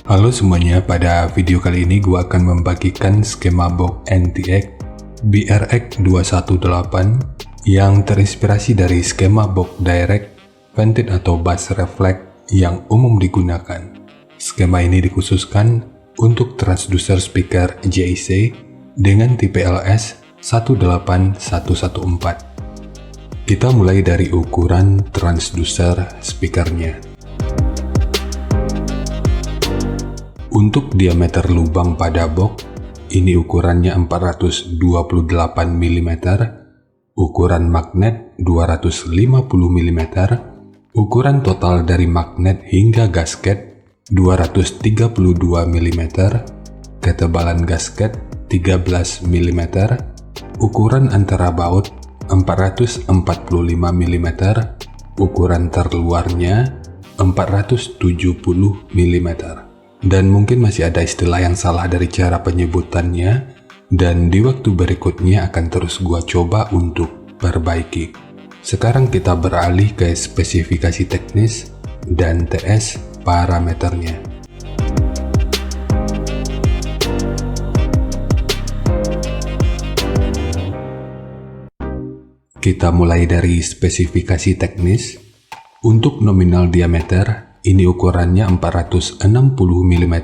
Halo semuanya, pada video kali ini gue akan membagikan skema box NTX BRX218 yang terinspirasi dari skema box direct, vented atau bass reflect yang umum digunakan. Skema ini dikhususkan untuk transducer speaker JIC dengan tipe LS 18114. Kita mulai dari ukuran transducer speakernya. Untuk diameter lubang pada box, ini ukurannya 428 mm, ukuran magnet 250 mm, ukuran total dari magnet hingga gasket 232 mm, ketebalan gasket 13 mm, ukuran antara baut 445 mm, ukuran terluarnya 470 mm. Dan mungkin masih ada istilah yang salah dari cara penyebutannya, dan di waktu berikutnya akan terus gua coba untuk perbaiki. Sekarang kita beralih ke spesifikasi teknis dan TS parameternya. Kita mulai dari spesifikasi teknis. Untuk nominal diameter, ini ukurannya 460 mm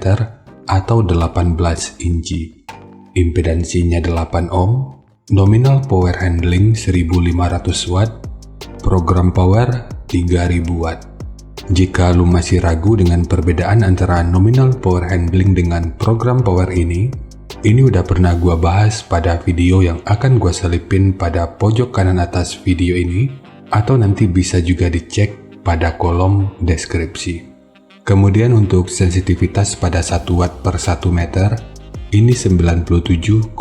atau 18 inci. Impedansinya 8 ohm, nominal power handling 1500 watt, program power 3000 watt. Jika lu masih ragu dengan perbedaan antara nominal power handling dengan program power ini udah pernah gua bahas pada video yang akan gua selipin pada pojok kanan atas video ini, atau nanti bisa juga dicek pada kolom deskripsi. Kemudian untuk sensitivitas pada 1 watt per 1 meter, ini 97,14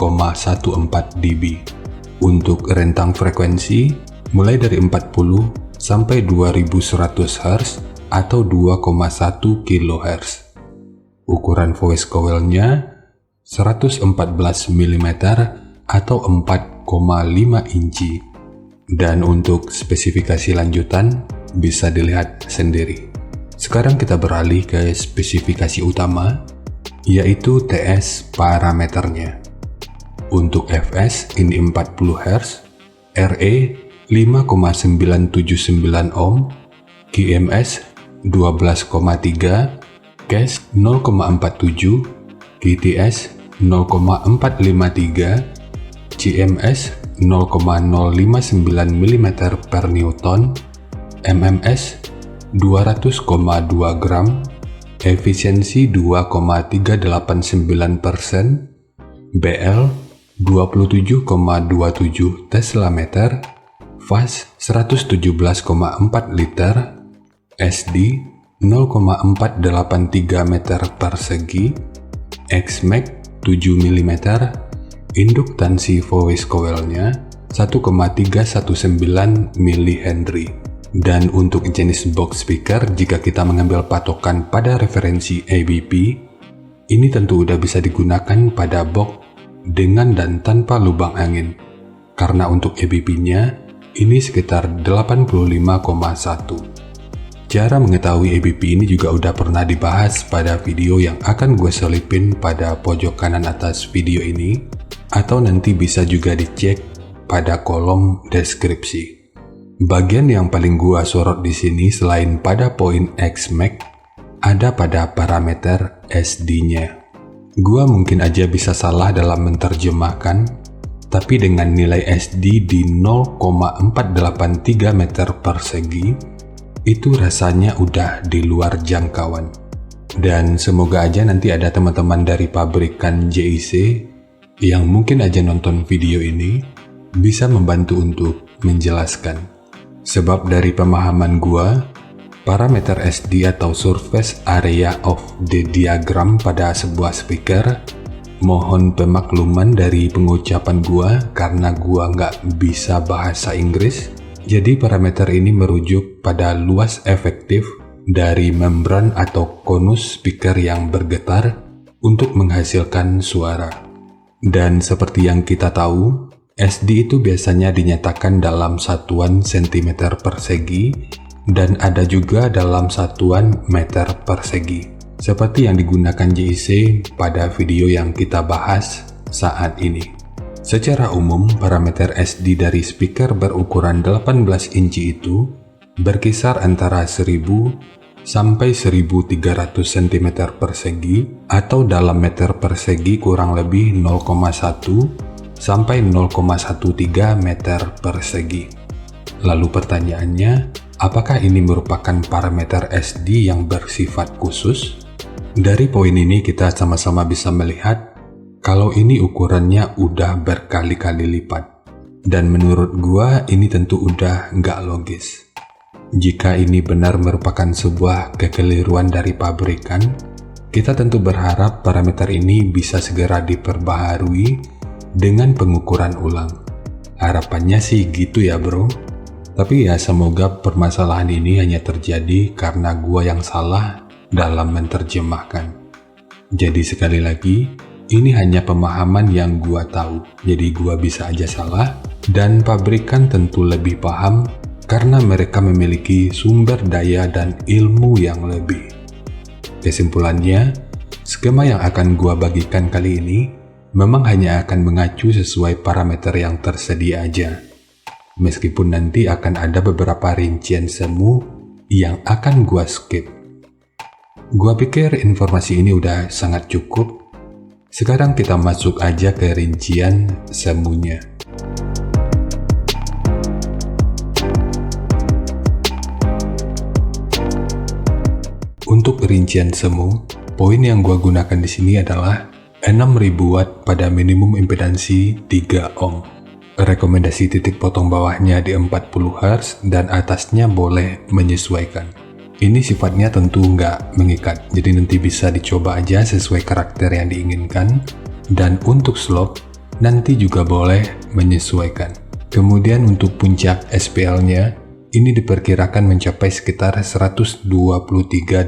dB. Untuk rentang frekuensi, mulai dari 40 sampai 2100 Hz atau 2,1 kHz. Ukuran voice coil-nya 114 mm atau 4,5 inci. Dan untuk spesifikasi lanjutan, bisa dilihat sendiri. Sekarang kita beralih ke spesifikasi utama, yaitu TS parameternya. Untuk Fs ini 40 Hz, RE 5,979 ohm, QMS 12,3, Cache 0,47, QTS 0,453, CMS 0,059 mm per Newton, MMS 200,2 gram, efisiensi 2,389%, BL 27,27 Tesla meter, fast 117,4 liter, SD 0,483 meter persegi, XMAX 7 mm, induktansi voice coil-nya 1,319 mH. Dan untuk jenis box speaker, jika kita mengambil patokan pada referensi ABP, ini tentu udah bisa digunakan pada box dengan dan tanpa lubang angin. Karena untuk ABP-nya, ini sekitar 85,1. Cara mengetahui ABP ini juga udah pernah dibahas pada video yang akan gue selipin pada pojok kanan atas video ini, atau nanti bisa juga dicek pada kolom deskripsi. Bagian yang paling gua sorot di sini selain pada poin XMAX, ada pada parameter SD-nya. Gua mungkin aja bisa salah dalam menerjemahkan, tapi dengan nilai SD di 0,483 meter persegi, itu rasanya udah di luar jangkauan. Dan semoga aja nanti ada teman-teman dari pabrikan JIC yang mungkin aja nonton video ini bisa membantu untuk menjelaskan. Sebab dari pemahaman gua, parameter SD atau surface area of the diagram pada sebuah speaker, mohon pemakluman dari pengucapan gua karena gua nggak bisa bahasa Inggris, jadi parameter ini merujuk pada luas efektif dari membran atau konus speaker yang bergetar untuk menghasilkan suara. Dan seperti yang kita tahu, SD itu biasanya dinyatakan dalam satuan cm persegi dan ada juga dalam satuan meter persegi. seperti yang digunakan JIC pada video yang kita bahas saat ini. Secara umum, parameter SD dari speaker berukuran 18 inci itu berkisar antara 1000 sampai 1300 cm persegi atau dalam meter persegi kurang lebih 0,1 sampai 0,13 meter persegi. Lalu pertanyaannya, apakah ini merupakan parameter SD yang bersifat khusus? Dari poin ini kita sama-sama bisa melihat kalau ini ukurannya udah berkali-kali lipat. Dan menurut gua ini tentu udah nggak logis. Jika ini benar merupakan sebuah kekeliruan dari pabrikan, kita tentu berharap parameter ini bisa segera diperbaharui dengan pengukuran ulang. Harapannya sih gitu ya bro. Tapi ya semoga permasalahan ini hanya terjadi karena gua yang salah dalam menerjemahkan. Jadi sekali lagi, ini hanya pemahaman yang gua tahu. Jadi gua bisa aja salah dan pabrikan tentu lebih paham karena mereka memiliki sumber daya dan ilmu yang lebih. Kesimpulannya, skema yang akan gua bagikan kali ini memang hanya akan mengacu sesuai parameter yang tersedia aja. Meskipun nanti akan ada beberapa rincian semu yang akan gua skip. Gua pikir informasi ini udah sangat cukup. Sekarang kita masuk aja ke rincian semunya. Untuk rincian semu, poin yang gua gunakan di sini adalah 6000 watt pada minimum impedansi 3 ohm. Rekomendasi titik potong bawahnya di 40 Hz dan atasnya boleh menyesuaikan. Ini sifatnya tentu nggak mengikat, jadi nanti bisa dicoba aja sesuai karakter yang diinginkan. Dan untuk slope, nanti juga boleh menyesuaikan. Kemudian untuk puncak SPL-nya, ini diperkirakan mencapai sekitar 123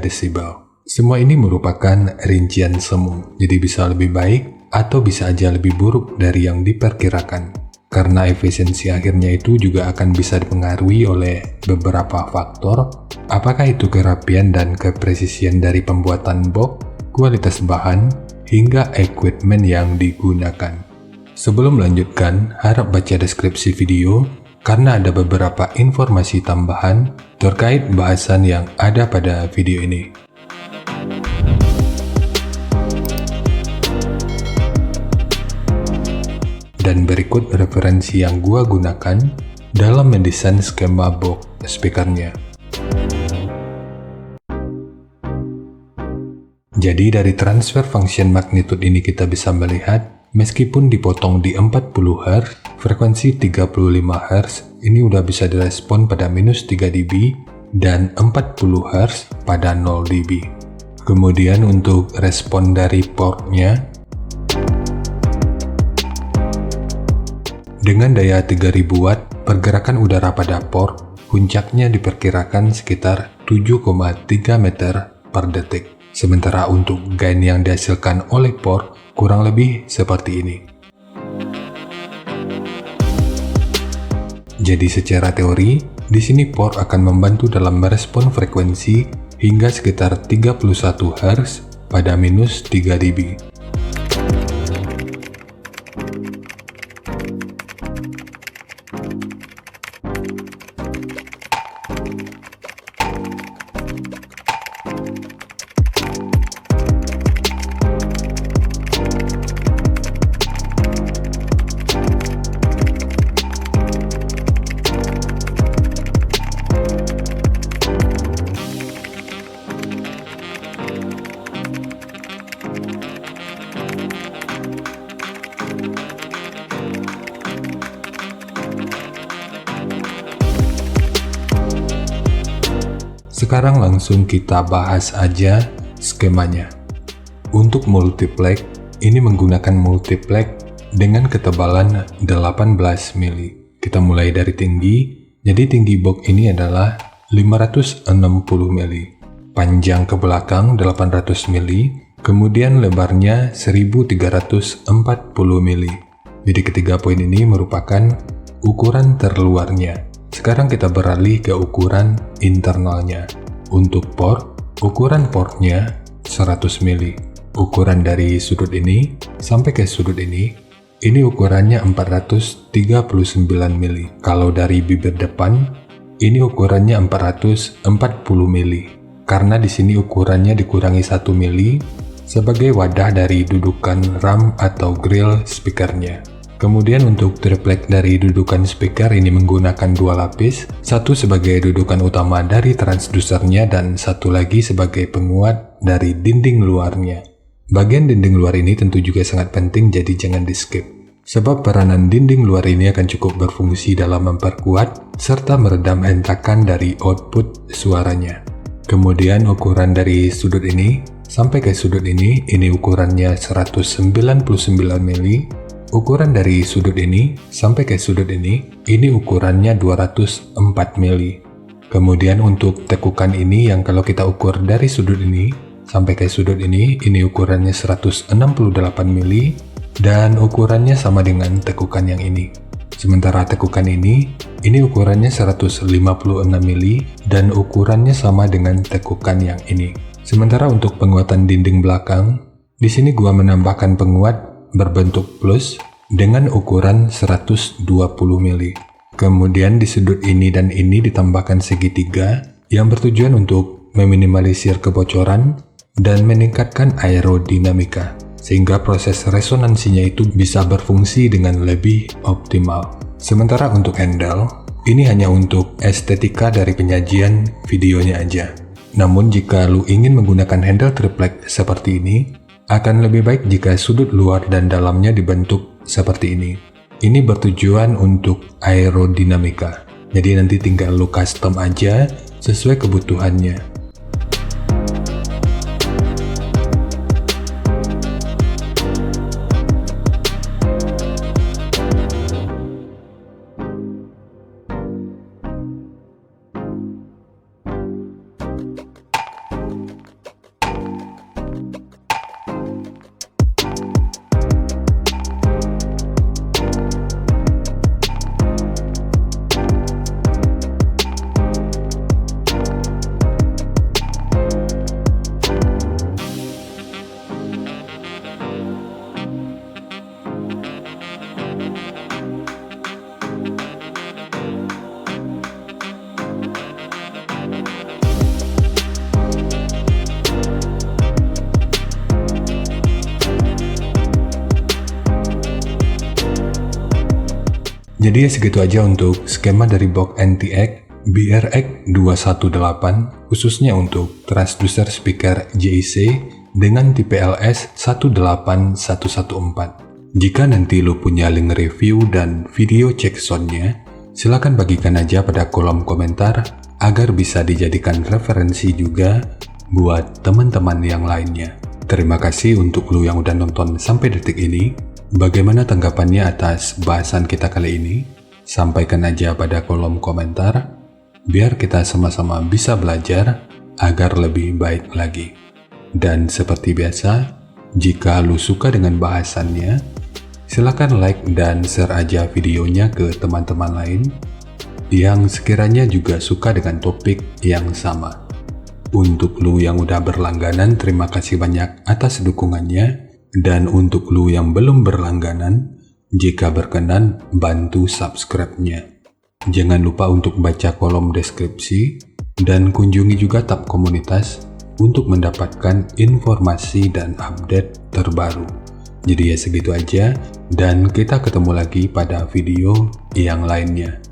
desibel. Semua ini merupakan rincian semu, jadi bisa lebih baik atau bisa aja lebih buruk dari yang diperkirakan. Karena efisiensi akhirnya itu juga akan bisa dipengaruhi oleh beberapa faktor, apakah itu kerapian dan kepresisian dari pembuatan box, kualitas bahan, hingga equipment yang digunakan. Sebelum melanjutkan, harap baca deskripsi video karena ada beberapa informasi tambahan terkait bahasan yang ada pada video ini. Dan berikut referensi yang gua gunakan dalam mendesain skema box speakernya. Jadi dari transfer function magnitude ini kita bisa melihat meskipun dipotong di 40 Hz, frekuensi 35 Hz ini udah bisa direspon pada minus 3 dB dan 40 Hz pada 0 dB. Kemudian untuk respon dari portnya, dengan daya 3000 watt, pergerakan udara pada port, puncaknya diperkirakan sekitar 7,3 meter per detik. Sementara untuk gain yang dihasilkan oleh port kurang lebih seperti ini. Jadi secara teori, di sini port akan membantu dalam merespon frekuensi hingga sekitar 31 Hz pada minus 3 dB. Sekarang langsung kita bahas aja skemanya. Untuk multiplex, ini menggunakan multiplex dengan ketebalan 18 mili. Kita mulai dari tinggi, jadi tinggi box ini adalah 560 mili. Panjang ke belakang 800 mili, kemudian lebarnya 1340 mili. Jadi ketiga poin ini merupakan ukuran terluarnya. Sekarang kita beralih ke ukuran internalnya. Untuk port, ukuran portnya 100 mili. Ukuran dari sudut ini sampai ke sudut ini ukurannya 439 mili. Kalau dari bibir depan, ini ukurannya 440 mili. Karena di sini ukurannya dikurangi 1 mili sebagai wadah dari dudukan RAM atau grill speakernya. Kemudian untuk triplek dari dudukan speaker ini menggunakan 2 lapis, satu sebagai dudukan utama dari transdusernya dan satu lagi sebagai penguat dari dinding luarnya. Bagian dinding luar ini tentu juga sangat penting, jadi jangan di skip. Sebab peranan dinding luar ini akan cukup berfungsi dalam memperkuat serta meredam hentakan dari output suaranya. Kemudian ukuran dari sudut ini sampai ke sudut ini ukurannya 199 mili. Ukuran dari sudut ini sampai ke sudut ini ukurannya 204 mili. Kemudian untuk tekukan ini yang kalau kita ukur dari sudut ini sampai ke sudut ini ukurannya 168 mili dan ukurannya sama dengan tekukan yang ini. Sementara tekukan ini ukurannya 156 mili dan ukurannya sama dengan tekukan yang ini. Sementara untuk penguatan dinding belakang, di sini gua menambahkan penguat berbentuk plus dengan ukuran 120 mili. Kemudian di sudut ini dan ini ditambahkan segitiga yang bertujuan untuk meminimalisir kebocoran dan meningkatkan aerodinamika, sehingga proses resonansinya itu bisa berfungsi dengan lebih optimal. Sementara untuk handle, ini hanya untuk estetika dari penyajian videonya aja. Namun jika lu ingin menggunakan handle triplek seperti ini, akan lebih baik jika sudut luar dan dalamnya dibentuk seperti ini. Ini bertujuan untuk aerodinamika, jadi nanti tinggal lu custom aja sesuai kebutuhannya. Jadi segitu aja untuk skema dari box NTX BRX218 khususnya untuk transducer speaker JIC dengan tipe LS 18114. Jika nanti lo punya link review dan video cek soundnya, silahkan bagikan aja pada kolom komentar agar bisa dijadikan referensi juga buat teman-teman yang lainnya. Terima kasih untuk lo yang udah nonton sampai detik ini. Bagaimana tanggapannya atas bahasan kita kali ini? Sampaikan aja pada kolom komentar, biar kita sama-sama bisa belajar agar lebih baik lagi. Dan seperti biasa, jika lu suka dengan bahasannya, silakan like dan share aja videonya ke teman-teman lain yang sekiranya juga suka dengan topik yang sama. Untuk lu yang udah berlangganan, terima kasih banyak atas dukungannya. Dan untuk lu yang belum berlangganan, jika berkenan bantu subscribe-nya. Jangan lupa untuk baca kolom deskripsi dan kunjungi juga tab komunitas untuk mendapatkan informasi dan update terbaru. Jadi ya segitu aja dan kita ketemu lagi pada video yang lainnya.